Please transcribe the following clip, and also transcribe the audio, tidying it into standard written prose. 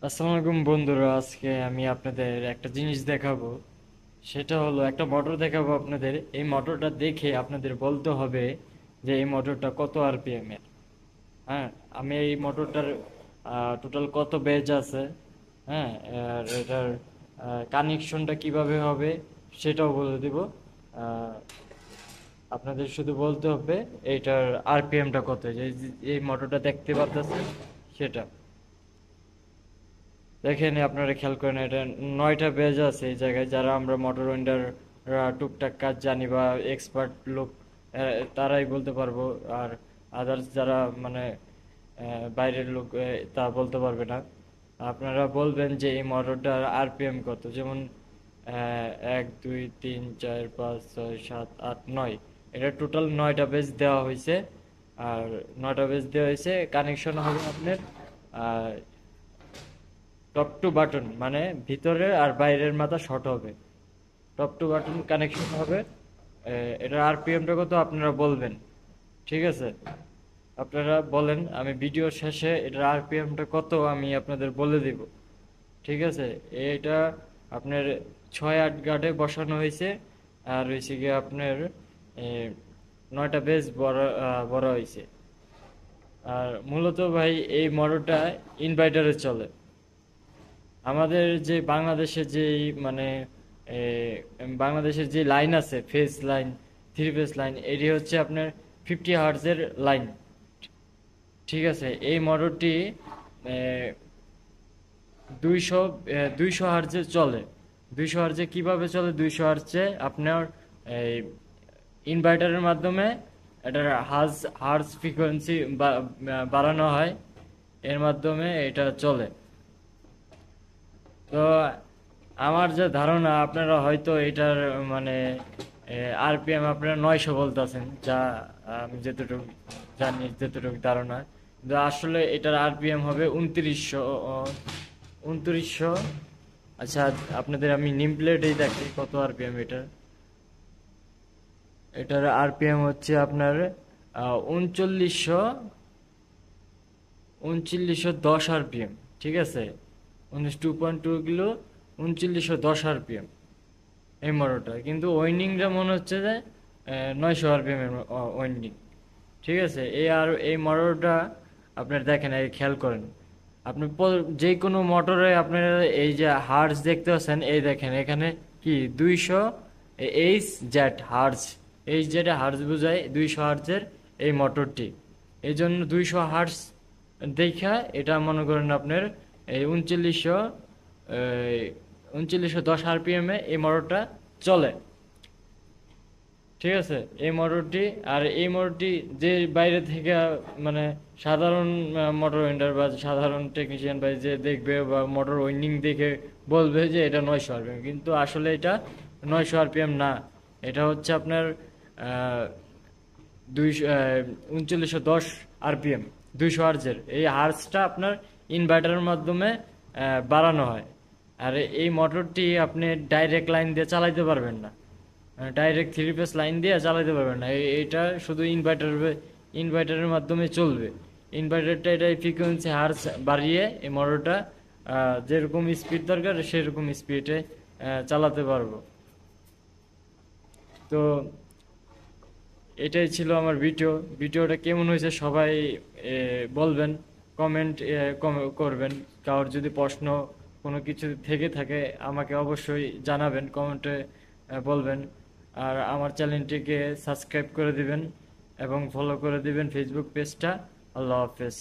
আসসালামু আলাইকুম বন্ধুরা, আজকে আমি আপনাদের একটা জিনিস দেখাবো। সেটা হলো একটা মোটর দেখাবো আপনাদের। এই মোটরটা দেখে আপনাদের বলতে হবে যে এই মোটরটা কত আরপিএম এর। হ্যাঁ, আমি এই মোটরটার টোটাল কত বেজ আছে, হ্যাঁ, আর এটার কানেকশনটা কিভাবে হবে সেটাও বলে দিব। আহ, আপনাদের শুধু বলতে হবে এইটার আরপিএমটা কত, এই মোটরটা দেখতে পাচ্ছেন সেটা। দেখেন আপনারা খেয়াল করেন, এটা 9টা বেজ আছে এই জায়গায়। যারা আমরা মোটর ওয়েন্ডার টুকটাক কাজ জানি বা এক্সপার্ট লোক, তারাই বলতে পারবো। আর আদার্স যারা মানে বাইরের লোক, তা বলতে পারবে না। আপনারা বলবেন যে এই মোটরটার আরপিএম কত, যেমন 1 2 3 4 5 6 7 8 9। এটা টোটাল 9টা বেজ দেওয়া হয়েছে। আর 9টা বেজ দেওয়া হয়েছে, কানেকশন হবে আপনার টপ টু বাটন, মানে ভিতরে আর বাইরের মাথা শর্ট হবে। টপ টু বাটন কানেকশন হবে। এটার আরপিএমটা কত আপনারা বলবেন, ঠিক আছে? আপনারা বলেন, আমি ভিডিও শেষে এটার আরপিএমটা কত আমি আপনাদের বলে দিব, ঠিক আছে? এটা আপনার 6 8 গার্ডে বসানো হয়েছে। আর হয়েছে গিয়ে আপনার 9টা বেস বড় বড় হয়েছে। আর মূলত ভাই এই মোটরটা ইনভার্টারে চলে। আমাদের যে বাংলাদেশের যে মানে এ, বাংলাদেশের যে লাইন আছে, phase line, three phase line, এটি হচ্ছে আপনার 50 হার্টজের লাইন, ঠিক আছে? এই মোটরটি 200 হার্টজে চলে। 200 হার্টজে কিভাবে চলে? 200 হার্টজে আপনার এই ইনভার্টারের মাধ্যমে এটার হার্জ ফ্রিকোয়েন্সি বাড়ানো হয়, এর মাধ্যমে এটা চলে। তো আমার যে ধারণা, আপনারা হয়তো এটার মানে আরপিএম আপনারা 900 বলতেছেন, যা আমি যতটুকু জানি, যতটুকু ধারণা। কিন্তু আসলে এটার আরপিএম হবে 2900। 2900। আচ্ছা, আপনাদের আমি নিম প্লেটেই দেখি কত আরপিএম এটার। এটার আরপিএম হচ্ছে আপনার 3900। 3910 আরপিএম, ঠিক আছে? 2.2 কিলো, 3910 আরপিএম এই মোটরটা। কিন্তু ওয়েন্ডিংটা মনে হচ্ছে যে 900 আরপিএম এর ওয়েন্ডিং, ঠিক আছে? এই মোটরটা আপনার দেখেন, এই খেয়াল করেন। আপনি যে কোনো মোটরে আপনার এই যে হার্জ দেখতে পাচ্ছেন, এই দেখেন এখানে কি 200 Hz। Hz হার্জ বোঝায় 200 হার্জের এই মোটরটি। এই জন্য 200 হার্জ দেখা এটা মনে করেন আপনার এই 3910 আরপিএম এ এই মোটরটা চলে, ঠিক আছে? এই মোটরটি, আর এই মোটরটি যে বাইরে থেকে মানে সাধারণ মোটর ওয়েন্ডার বা সাধারণ টেকনিশিয়ান বা যে দেখবে বা মোটর ওয়েন্ডিং দেখে বলবে যে এটা 900 আরপিএম, কিন্তু আসলে এটা 900 আরপিএম না। এটা হচ্ছে আপনার 3910 আরপিএম। 200 হার্জের এই হার্জটা আপনার ইনভার্টারের মাধ্যমে বাড়ানো হয়। আর এই মোটরটি আপনি ডাইরেক্ট লাইন দিয়ে চালাইতে পারবেন না, ডাইরেক্ট থ্রি ফেজ লাইন দিয়ে চালাতে পারবেন না। এটা শুধু ইনভার্টারের মাধ্যমে চলবে। ইনভার্টারটা এটা ফ্রিকোয়েন্সি হার্স বাড়িয়ে এই মোটরটা যেরকম স্পিড দরকার সেরকম স্পিডে চালাতে পারবো। তো এটাই ছিল আমার ভিডিওটা কেমন হয়েছে সবাই বলবেন, কমেন্ট করবেন। কারোর যদি প্রশ্ন কোনো কিছু থেকে থাকে আমাকে অবশ্যই জানাবেন, কমেন্টে বলবেন। আর আমার চ্যানেলটিকে সাবস্ক্রাইব করে দিবেন এবং ফলো করে দিবেন ফেসবুক পেজটা। আল্লাহ হাফেজ।